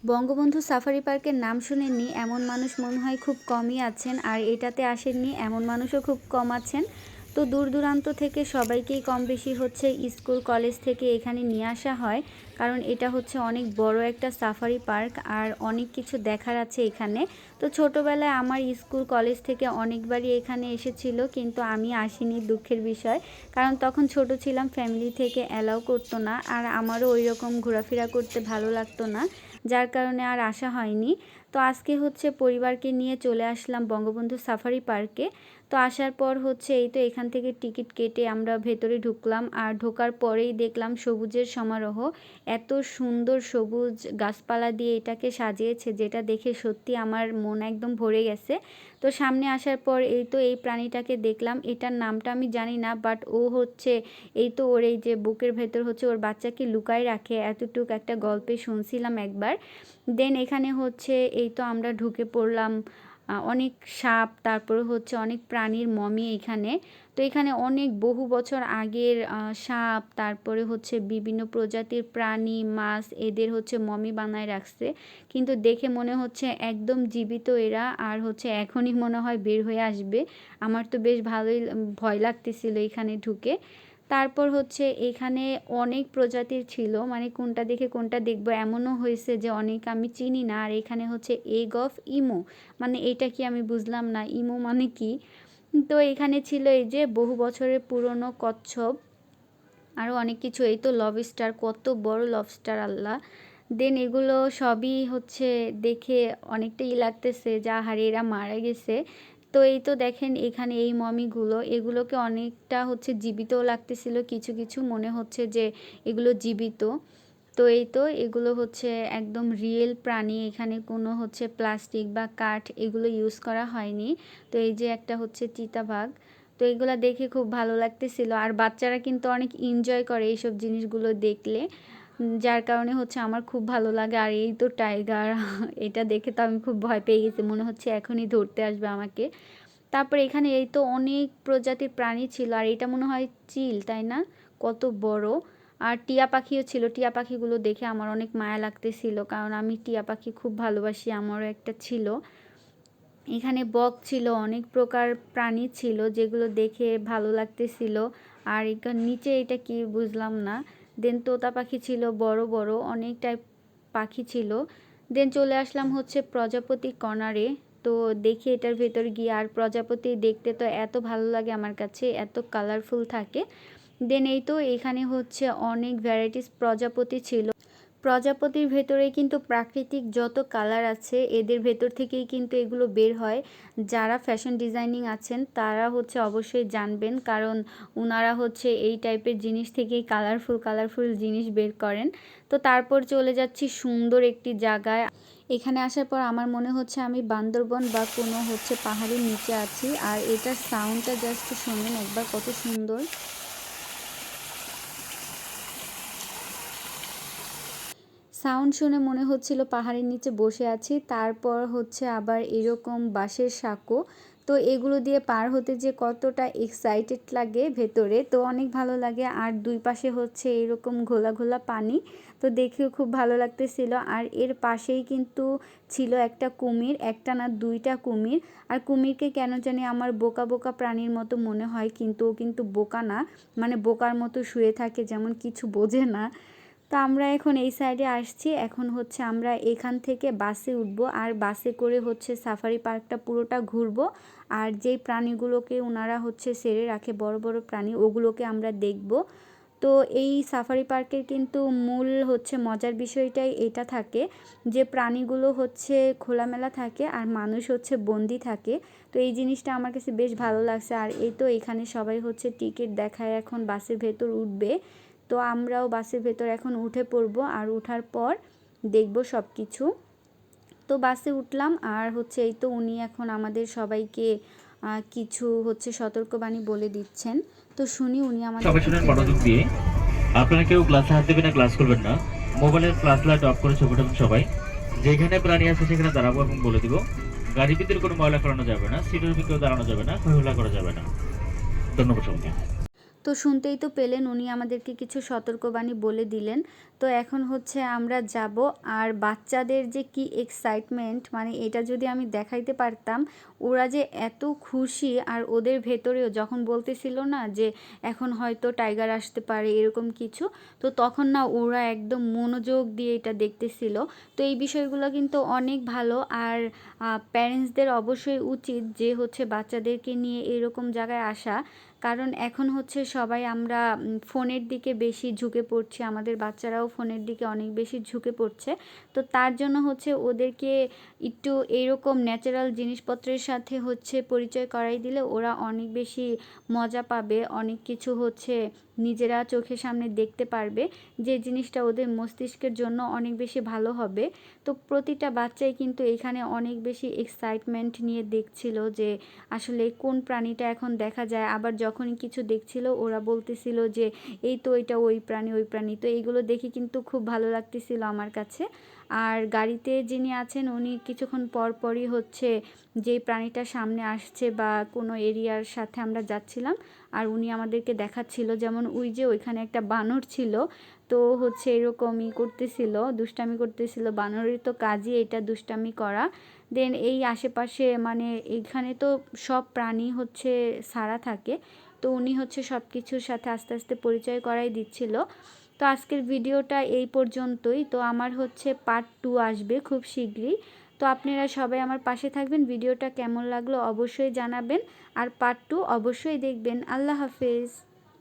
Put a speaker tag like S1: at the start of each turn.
S1: Bangabandhu safari পার্কের নাম শুনেননি এমন মানুষ মনে হয় খুব কমই আছেন, আর এটাতে আসেননি এমন মানুষও খুব কম আছেন। তো দূর দূরান্ত থেকে সবাইকেই কম বেশি হচ্ছে স্কুল কলেজ থেকে এখানে নিয়ে আসা হয়, কারণ এটা হচ্ছে অনেক বড় একটা সাফারি পার্ক আর অনেক কিছু দেখার আছে এখানে। তো ছোটোবেলায় আমার স্কুল কলেজ থেকে অনেকবারই এখানে এসেছিল, কিন্তু আমি আসিনি, দুঃখের বিষয়। কারণ তখন ছোট ছিলাম, ফ্যামিলি থেকে অ্যালাউ করতো না, আর আমারও ওই রকম ঘোরাফেরা করতে ভালো লাগতো না, যার কারণে আর আসা হয়নি। তো আজকে হচ্ছে পরিবারকে নিয়ে চলে আসলাম বঙ্গবন্ধু সাফারি পার্কে। তো আসার পর হচ্ছে এই তো এখান থেকে টিকিট কেটে আমরা ভেতরে ঢুকলাম, আর ঢোকার পরেই দেখলাম সবুজের সমারোহ। এত সুন্দর সবুজ গাছপালা দিয়ে এটাকে সাজিয়েছে, যেটা দেখে সত্যি আমার মন একদম ভরে গেছে। তো সামনে আসার পর এই তো এই প্রাণীটাকে দেখলাম, এটার নামটা আমি জানি না, বাট ও হচ্ছে এই তো ওর এই যে বুকের ভেতর হচ্ছে ওর বাচ্চাকে লুকায় রাখে, এতটুক একটা গল্পে শুনছিলাম একবার। দেন এখানে হচ্ছে এই তো আমরা ঢুকে পড়লাম। অনেক সাপ, তারপরে হচ্ছে অনেক প্রাণীর মমি এখানে। তো এখানে অনেক বহু বছর আগের সাপ, তারপরে হচ্ছে বিভিন্ন প্রজাতির প্রাণী, মাছ, এদের হচ্ছে মমি বানায় রাখছে। কিন্তু দেখে মনে হচ্ছে একদম জীবিত এরা, আর হচ্ছে এখনই মনে হয় বের হয়ে আসবে। আমার তো বেশ ভালোই ভয় লাগতেছিল এখানে ঢুকে। তারপর হচ্ছে এখানে অনেক প্রজাতির ছিল, মানে কোনটা দেখে কোনটা দেখবো এমনও হয়েছে যে অনেক আমি চিনি না। আর এখানে হচ্ছে এগ অফ ইমু, মানে এটা কি আমি বুঝলাম না, ইমু মানে কি। তো এখানে ছিল এই যে বহু বছরের পুরনো কচ্ছপ, আরও অনেক কিছু। এই তো লবস্টার, কত বড় লবস্টার, আল্লাহ! দেন এগুলো সবই হচ্ছে দেখে অনেকটা লাগতেছে যা হারে এরা মারা গেছে। তো এই তো দেখেন এখানে এই মমিগুলো, এগুলোকে অনেকটা হচ্ছে জীবিতও লাগতেছিল, কিছু কিছু মনে হচ্ছে যে এগুলো জীবিত। তো এই তো এগুলো হচ্ছে একদম রিয়েল প্রাণী, এখানে কোনো হচ্ছে প্লাস্টিক বা কাঠ এগুলো ইউজ করা হয়নি। তো এই যে একটা হচ্ছে চিতাবাঘ। তো এগুলা দেখে খুব ভালো লাগতেছিল, আর বাচ্চারা কিন্তু অনেক এনজয় করে এইসব জিনিসগুলো দেখলে, যার কারণে হচ্ছে আমার খুব ভালো লাগে। আর এই তো টাইগার এটা দেখে তো আমি খুব ভয় পেয়ে গেছি, মনে হচ্ছে এখনই ধরতে আসবে আমাকে। তারপর এখানে এই তো অনেক প্রজাতির প্রাণী ছিল, আর এটা মনে হয় চিল, তাই না? কত বড়! আর টিয়া পাখিও ছিল, টিয়া পাখিগুলো দেখে আমার অনেক মায়া লাগতেছিল, কারণ আমি টিয়া পাখি খুব ভালোবাসি, আমারও একটা ছিল। এখানে বক ছিল, অনেক প্রকার প্রাণী ছিল যেগুলো দেখে ভালো লাগতেছিল। আর এখানে নিচে এটা কি বুঝলাম না। দেন তোতা পাখি ছিল, বড় বড় অনেক টাইপ পাখি ছিল। দেন চলে আসলাম হচ্ছে প্রজাপতি কর্নারে। তো দেখি এটার ভেতর গিয়ে, আর প্রজাপতি দেখতে তো এত ভালো লাগে আমার কাছে, এত কালারফুল থাকে। দেন এই তো এখানে হচ্ছে অনেক ভ্যারাইটিস প্রজাপতি ছিল। প্রজাপতির ভেতরে কিন্তু প্রাকৃতিক যত কালার আছে এদের ভেতর থেকেই কিন্তু এগুলো বের হয়। যারা ফ্যাশন ডিজাইনিং আছেন তারা হচ্ছে অবশ্যই জানবেন, কারণ ওনারা হচ্ছে এই টাইপের জিনিস থেকেই কালারফুল কালারফুল জিনিস বের করেন। তো তারপর চলে যাচ্ছি সুন্দর একটি জায়গায়। এখানে আসার পর আমার মনে হচ্ছে আমি বান্দরবন বা কোনো হচ্ছে পাহাড়ের নিচে আছি, আর এটার সাউন্ডটা জাস্ট শোনেন একবার, কত সুন্দর। সাউন্ড শুনে মনে হচ্ছিল পাহাড়ের নিচে বসে আছি। তারপর হচ্ছে আবার এরকম বাঁশের সাঁকো, তো এগুলো দিয়ে পার হতে যে কতটা এক্সাইটেড লাগে ভেতরে, তো অনেক ভালো লাগে। আর দুই পাশে হচ্ছে এরকম ঘোলা ঘোলা পানি, তো দেখেও খুব ভালো লাগতেছিল। আর এর পাশেই কিন্তু ছিল একটা কুমির, একটা না দুইটা কুমির। আর কুমিরকে কেন জানি আমার বোকা বোকা প্রাণীর মতো মনে হয়, কিন্তু ও কিন্তু বোকা না, মানে বোকার মতো শুয়ে থাকে, যেমন কিছু বোঝে না। তো আমরা এখন এই সাইডে আসছি, এখন হচ্ছে আমরা এখান থেকে বাসে উঠব, আর বাসে করে হচ্ছে সাফারি পার্কটা পুরোটা ঘুরবো। আর যেই প্রাণীগুলোকে ওনারা হচ্ছে ছেড়ে রাখে, বড় বড় প্রাণী, ওগুলোকে আমরা দেখব। তো এই সাফারি পার্কের কিন্তু মূল হচ্ছে মজার বিষয়টাই এটা থাকে, যে প্রাণীগুলো হচ্ছে খোলামেলা থাকে আর মানুষ হচ্ছে বন্দি থাকে। তো এই জিনিসটা আমার কাছে বেশ ভালো লাগছে। আর এই তো এখানে সবাই হচ্ছে টিকিট দেখায়, এখন বাসের ভেতর উঠবে। তো আমরাও বাসের ভেতর এখন উঠে পড়ব, আর ওঠার পর দেখব সব কিছু। তো বাসে উঠলাম, আর হচ্ছে এই তো উনি এখন আমাদের সবাইকে কিছু হচ্ছে সতর্কবাণী বলে দিচ্ছেন। তো শুনি উনি আমাদের
S2: সবাই শুনেন মনোযোগ দিয়ে। আপনারা কেউ গ্লাসে হাত দেবেন না, গ্লাস করবেন না। মোবাইলের ফ্ল্যাশ লাইট অফ করে ছবি উঠাবেন সবাই। যেখানে প্রাণী আছে সেখানে দাঁড়াবো এবং বলে দিব। গাড়ির ভিতরে কোনো ময়লা ফেলানো যাবে না, সিটের ভিতরে দাঁড়ানো যাবে না, হইহুল্লা করা যাবে না। ধন্যবাদ সবাইকে।
S1: তো শুনতেই তো পেলেন উনি আমাদেরকে কিছু সতর্কবাণী বলে দিলেন। তো এখন হচ্ছে আমরা যাব, আর বাচ্চাদের যে কি এক্সাইটমেন্ট, মানে এটা যদি আমি দেখাইতে পারতাম, ওরা যে এত খুশি। আর ওদের ভেতরেও যখন বলতেছিল না যে এখন হয়তো টাইগার আসতে পারে এরকম কিছু, তো তখন না ওরা একদম মনোযোগ দিয়ে এটা দেখতেছিল। তো এই বিষয়গুলো কিন্তু অনেক ভালো। আর প্যারেন্টসদের অবশ্যই উচিত যে হচ্ছে বাচ্চাদেরকে নিয়ে এরকম জায়গায় আসা, কারণ এখন হচ্ছে সবাই আমরা ফোনের দিকে বেশি ঝুঁকে পড়ছি, আমাদের বাচ্চারাও ফোনের দিকে অনেক বেশি ঝুঁকে পড়ছে। তো তার জন্য হচ্ছে ওদেরকে একটু এরকম ন্যাচারাল জিনিসপত্রের সাথে হচ্ছে পরিচয় করাই দিলে ওরা অনেক বেশি মজা পাবে, অনেক কিছু হচ্ছে নিজেরা চোখের সামনে দেখতে পারবে, যে জিনিসটা ওদের মস্তিষ্কের জন্য অনেক বেশি ভালো হবে। তো প্রতিটা বাচ্চাই কিন্তু এখানে অনেক বেশি এক্সাইটমেন্ট নিয়ে দেখছিল যে আসলে কোন প্রাণীটা এখন দেখা যায়। আবার যখনই কিছু দেখছিল ওরা বলতেছিল যে এই তো এটা ওই প্রাণী ওই প্রাণী। তো এইগুলো দেখে কিন্তু খুব ভালো লাগতেছিল আমার কাছে। আর গাড়িতে যিনি আছেন উনি কিছুক্ষণ পর পরই হচ্ছে যেই প্রাণীটা সামনে আসছে বা কোনো এরিয়ার সাথে আমরা যাচ্ছিলাম, আর উনি আমাদেরকে দেখাচ্ছিল, যেমন ওই যে ওইখানে একটা বানর ছিল, তো হচ্ছে এরকমই করতেছিল, দুষ্টামি করতেছিল। বানরের তো কাজই এটা, দুষ্টামি করা। দেন এই আশেপাশে মানে এইখানে তো সব প্রাণী হচ্ছে সারা থাকে, তো উনি হচ্ছে সব কিছুর সাথে আস্তে আস্তে পরিচয় করাই দিচ্ছিল। তো আজকের ভিডিওটা এই পর্যন্তই। তো আমার হচ্ছে পার্ট 2 আসবে খুব শীঘ্রই। তো আপনারা সবাই আমার পাশে থাকবেন, ভিডিওটা কেমন লাগলো অবশ্যই জানাবেন, আর পার্ট 2 অবশ্যই দেখবেন। আল্লাহ হাফেজ।